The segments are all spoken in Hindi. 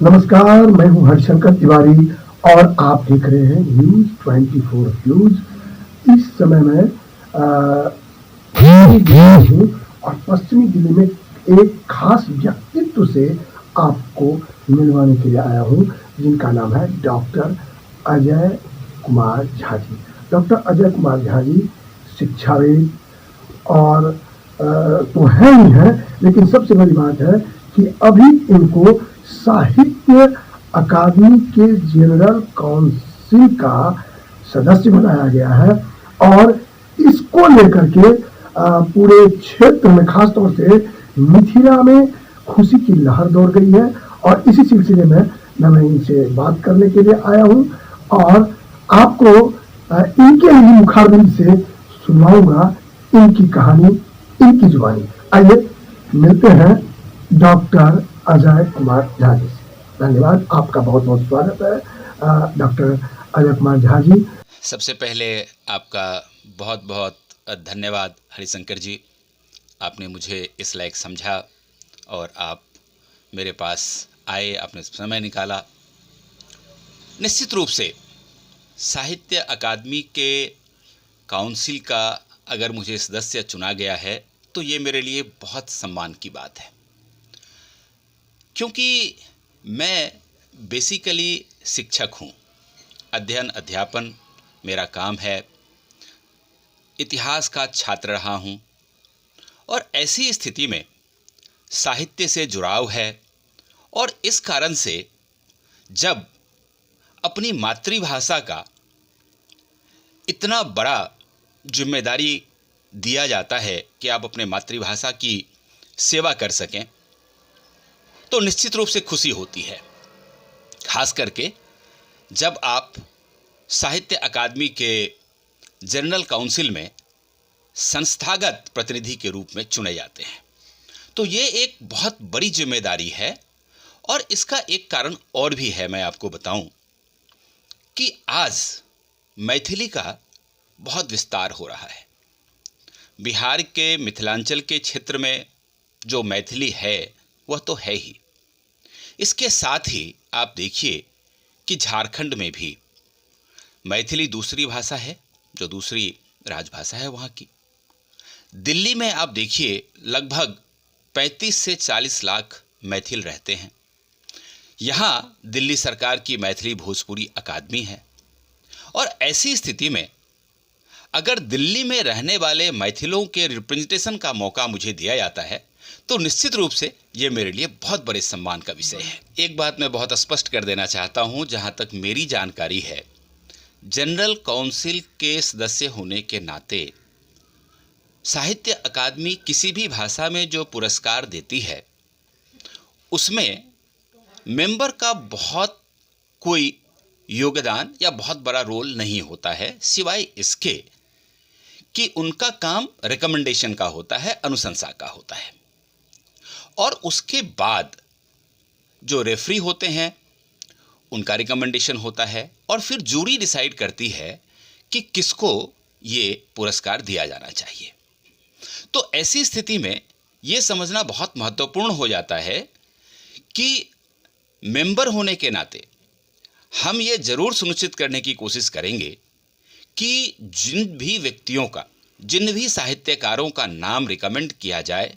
नमस्कार, मैं हूँ हरिशंकर तिवारी और आप देख रहे हैं न्यूज़ 24 न्यूज़। इस समय मैं पश्चिमी दिल्ली में हूँ और पश्चिमी दिल्ली में एक खास व्यक्तित्व से आपको मिलवाने के लिए आया हूँ, जिनका नाम है डॉक्टर अजय कुमार झा जी। डॉक्टर अजय कुमार झा जी शिक्षाविद और तो हैं ही हैं, लेकिन सबसे बड़ी बात है कि अभी इनको साहित्य अकादमी के जनरल काउंसिल का सदस्य बनाया गया है और इसको लेकर के पूरे क्षेत्र में, खासतौर से मिथिला में खुशी की लहर दौड़ गई है। और इसी सिलसिले में मैं इनसे बात करने के लिए आया हूँ और आपको इनके ही मुखारबिंद से सुनाऊंगा इनकी कहानी, इनकी जुबानी। आइए मिलते हैं डॉक्टर अजय कुमार झा जी से। धन्यवाद, आपका बहुत बहुत स्वागत है डॉक्टर अजय कुमार झा जी। सबसे पहले आपका बहुत बहुत धन्यवाद हरिशंकर जी, आपने मुझे इस लायक समझा और आप मेरे पास आए, आपने समय निकाला। निश्चित रूप से साहित्य अकादमी के काउंसिल का अगर मुझे सदस्य चुना गया है तो ये मेरे लिए बहुत सम्मान की बात है, क्योंकि मैं बेसिकली शिक्षक हूँ। अध्ययन अध्यापन मेरा काम है, इतिहास का छात्र रहा हूँ और ऐसी स्थिति में साहित्य से जुड़ाव है। और इस कारण से जब अपनी मातृभाषा का इतना बड़ा जिम्मेदारी दिया जाता है कि आप अपने मातृभाषा की सेवा कर सकें, तो निश्चित रूप से खुशी होती है। खास करके जब आप साहित्य अकादमी के जनरल काउंसिल में संस्थागत प्रतिनिधि के रूप में चुने जाते हैं, तो ये एक बहुत बड़ी जिम्मेदारी है। और इसका एक कारण और भी है, मैं आपको बताऊं कि आज मैथिली का बहुत विस्तार हो रहा है। बिहार के मिथिलांचल के क्षेत्र में जो मैथिली है वह तो है ही, इसके साथ ही आप देखिए कि झारखंड में भी मैथिली दूसरी भाषा है, जो दूसरी राजभाषा है वहाँ की। दिल्ली में आप देखिए लगभग 35 से 40 लाख मैथिल रहते हैं। यहाँ दिल्ली सरकार की मैथिली भोजपुरी अकादमी है और ऐसी स्थिति में अगर दिल्ली में रहने वाले मैथिलों के रिप्रेजेंटेशन का मौका मुझे दिया जाता है तो निश्चित रूप से ये मेरे लिए बहुत बड़े सम्मान का विषय है। एक बात मैं बहुत स्पष्ट कर देना चाहता हूँ, जहाँ तक मेरी जानकारी है, जनरल काउंसिल के सदस्य होने के नाते साहित्य अकादमी किसी भी भाषा में जो पुरस्कार देती है उसमें मेंबर का बहुत कोई योगदान या बहुत बड़ा रोल नहीं होता है, सिवाय इसके कि उनका काम रिकमेंडेशन का होता है, अनुशंसा का होता है। और उसके बाद जो रेफरी होते हैं उनका रिकमेंडेशन होता है और फिर जूरी डिसाइड करती है कि किसको ये पुरस्कार दिया जाना चाहिए। तो ऐसी स्थिति में ये समझना बहुत महत्वपूर्ण हो जाता है कि मेंबर होने के नाते हम ये जरूर सुनिश्चित करने की कोशिश करेंगे कि जिन भी व्यक्तियों का, जिन भी साहित्यकारों का नाम रिकमेंड किया जाए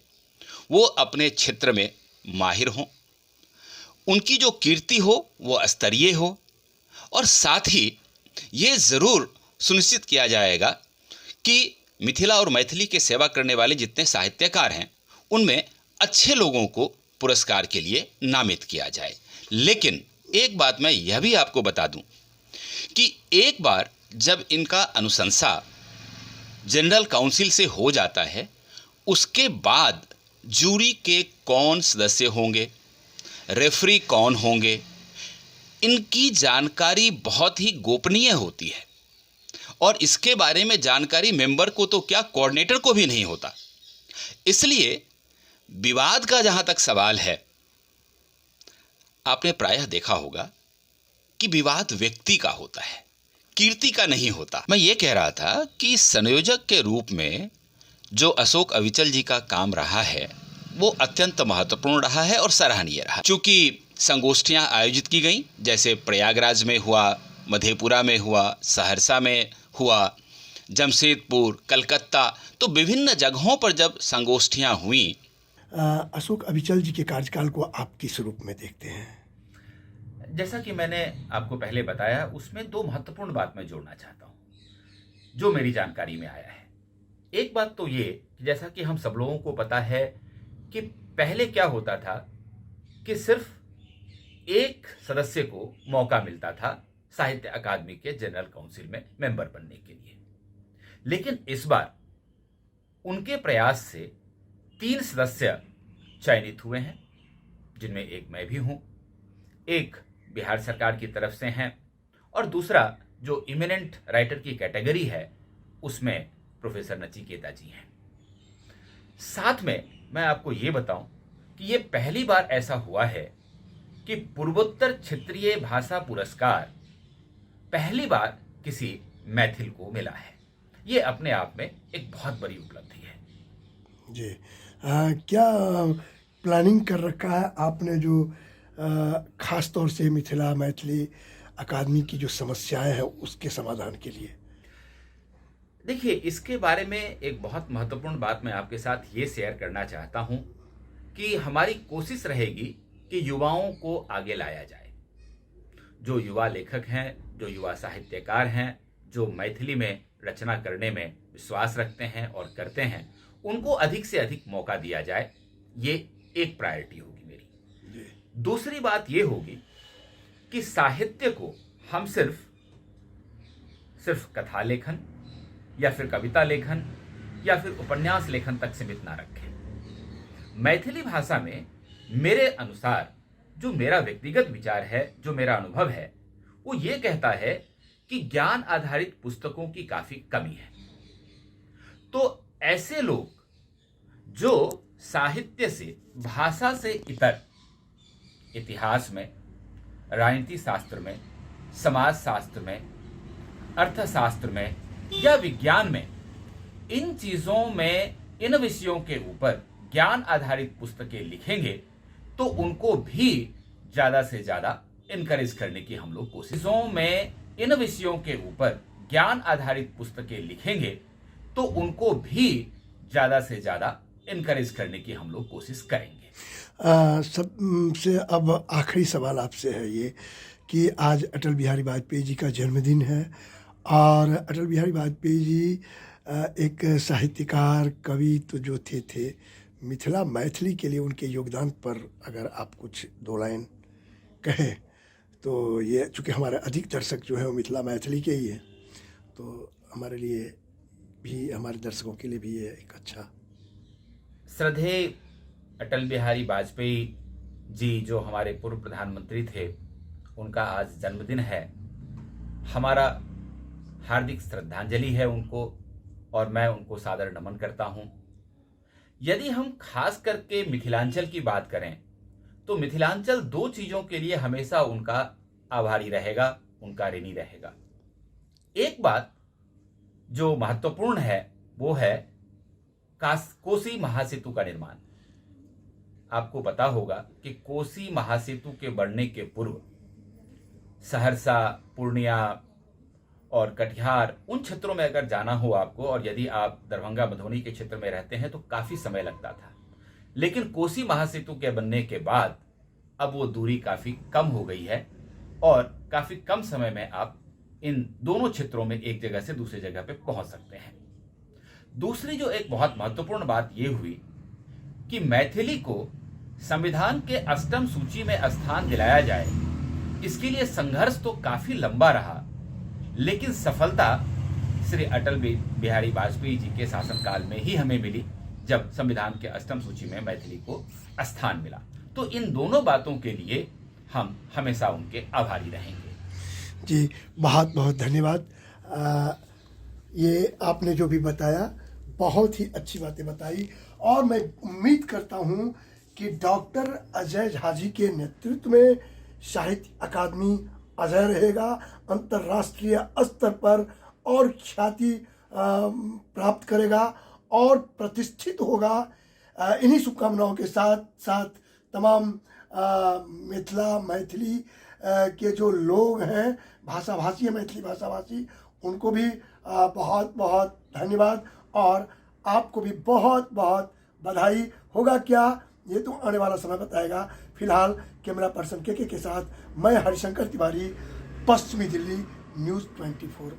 वो अपने क्षेत्र में माहिर हों, उनकी जो कीर्ति हो वो स्तरीय हो, और साथ ही ये ज़रूर सुनिश्चित किया जाएगा कि मिथिला और मैथिली के सेवा करने वाले जितने साहित्यकार हैं उनमें अच्छे लोगों को पुरस्कार के लिए नामित किया जाए। लेकिन एक बात मैं यह भी आपको बता दूं कि एक बार जब इनका अनुशंसा जनरल काउंसिल से हो जाता है, उसके बाद जूरी के कौन सदस्य होंगे, रेफरी कौन होंगे, इनकी जानकारी बहुत ही गोपनीय होती है। और इसके बारे में जानकारी मेंबर को तो क्या, कोऑर्डिनेटर को भी नहीं होता। इसलिए विवाद का जहां तक सवाल है, आपने प्रायः देखा होगा कि विवाद व्यक्ति का होता है, कीर्ति का नहीं होता। मैं ये कह रहा था कि संयोजक के रूप में जो अशोक अविचल जी का काम रहा है वो अत्यंत महत्वपूर्ण रहा है और सराहनीय रहा। चूंकि संगोष्ठियां आयोजित की गईं, जैसे प्रयागराज में हुआ, मधेपुरा में हुआ, सहरसा में हुआ, जमशेदपुर, कलकत्ता, तो विभिन्न जगहों पर जब संगोष्ठियां हुईं। अशोक अविचल जी के कार्यकाल को आप किस रूप में देखते हैं? जैसा कि मैंने आपको पहले बताया, उसमें दो महत्वपूर्ण बात मैं जोड़ना चाहता हूं जो मेरी जानकारी में आया है। एक बात तो ये कि जैसा कि हम सब लोगों को पता है कि पहले क्या होता था कि सिर्फ एक सदस्य को मौका मिलता था साहित्य अकादमी के जनरल काउंसिल में मेंबर बनने के लिए, लेकिन इस बार उनके प्रयास से 3 सदस्य चयनित हुए हैं, जिनमें एक मैं भी हूं, एक बिहार सरकार की तरफ से हैं, और दूसरा जो इमिनेंट राइटर की कैटेगरी है उसमें प्रोफेसर नचिकेता जी हैं। साथ में मैं आपको ये बताऊं कि ये पहली बार ऐसा हुआ है कि पूर्वोत्तर क्षेत्रीय भाषा पुरस्कार पहली बार किसी मैथिल को मिला है। ये अपने आप में एक बहुत बड़ी उपलब्धि है। जी, क्या प्लानिंग कर रखा है आपने जो खास तौर से मिथिला मैथिली अकादमी की जो समस्याएं हैं उसके समाधान के लिए? देखिए, इसके बारे में एक बहुत महत्वपूर्ण बात मैं आपके साथ ये शेयर करना चाहता हूं कि हमारी कोशिश रहेगी कि युवाओं को आगे लाया जाए। जो युवा लेखक हैं, जो युवा साहित्यकार हैं, जो मैथिली में रचना करने में विश्वास रखते हैं और करते हैं, उनको अधिक से अधिक मौका दिया जाए। ये एक प्रायोरिटी होगी मेरी। दूसरी बात ये होगी कि साहित्य को हम सिर्फ कथा लेखन या फिर कविता लेखन या फिर उपन्यास लेखन तक सीमित ना रखें। मैथिली भाषा में मेरे अनुसार जो मेरा व्यक्तिगत विचार है, जो मेरा अनुभव है, वो ये कहता है कि ज्ञान आधारित पुस्तकों की काफी कमी है। तो ऐसे लोग जो साहित्य से, भाषा से इतर इतिहास में, राजनीति शास्त्र में, समाज शास्त्र में, अर्थशास्त्र में या विज्ञान में, इन चीजों में, इन विषयों के ऊपर ज्ञान आधारित पुस्तकें लिखेंगे तो उनको भी ज्यादा से ज्यादा इनकरेज करने की हम लोग कोशिशों में, इन विषयों के ऊपर ज्ञान आधारित पुस्तकें लिखेंगे तो उनको भी ज्यादा से ज्यादा इनकरेज करने की हम लोग कोशिश करेंगे। सबसे अब आखिरी सवाल आपसे है ये कि आज अटल बिहारी वाजपेयी जी का जन्मदिन है और अटल बिहारी वाजपेयी जी एक साहित्यकार, कवि तो जो थे मिथिला मैथिली के लिए उनके योगदान पर अगर आप कुछ 2 लाइन कहें तो ये, चूँकि हमारे अधिक दर्शक जो है वो मिथिला मैथिली के ही है, तो हमारे लिए भी, हमारे दर्शकों के लिए भी ये एक अच्छा। श्रद्धेय अटल बिहारी वाजपेयी जी जो हमारे पूर्व प्रधानमंत्री थे, उनका आज जन्मदिन है। हमारा हार्दिक श्रद्धांजलि है उनको और मैं उनको सादर नमन करता हूं। यदि हम खास करके मिथिलांचल की बात करें तो मिथिलांचल 2 चीजों के लिए हमेशा उनका आभारी रहेगा, उनका ऋणी रहेगा। एक बात जो महत्वपूर्ण है वो है कोसी महासेतु का निर्माण। आपको पता होगा कि कोसी महासेतु के बनने के पूर्व सहरसा, पूर्णिया और कटिहार, उन क्षेत्रों में अगर जाना हो आपको, और यदि आप दरभंगा मधुबनी के क्षेत्र में रहते हैं तो काफी समय लगता था। लेकिन कोसी महासेतु के बनने के बाद अब वो दूरी काफी कम हो गई है और काफी कम समय में आप इन दोनों क्षेत्रों में एक जगह से दूसरी जगह पे पहुंच सकते हैं। दूसरी जो एक बहुत महत्वपूर्ण बात ये हुई कि मैथिली को संविधान के 8वीं सूची में स्थान दिलाया जाए। इसके लिए संघर्ष तो काफी लंबा रहा, लेकिन सफलता श्री अटल बिहारी वाजपेयी जी के शासनकाल में ही हमें मिली, जब संविधान के 8वीं सूची में मैथिली को स्थान मिला। तो इन दोनों बातों के लिए हम हमेशा उनके आभारी रहेंगे। जी, बहुत बहुत धन्यवाद। ये आपने जो भी बताया बहुत ही अच्छी बातें बताई और मैं उम्मीद करता हूँ कि डॉक्टर अजय झा जी के नेतृत्व में साहित्य अकादमी अजय रहेगा, अंतर्राष्ट्रीय स्तर पर और ख्याति प्राप्त करेगा और प्रतिष्ठित होगा। इन्हीं शुभकामनाओं के साथ तमाम मिथिला मैथिली के जो लोग हैं, भाषाभाषी है, मैथिली भाषाभाषी, उनको भी बहुत बहुत धन्यवाद और आपको भी बहुत बहुत बधाई। होगा क्या ये तो आने वाला समय बताएगा। फिलहाल कैमरा पर्सन के साथ मैं हरिशंकर तिवारी, पश्चिमी दिल्ली, न्यूज़ 24।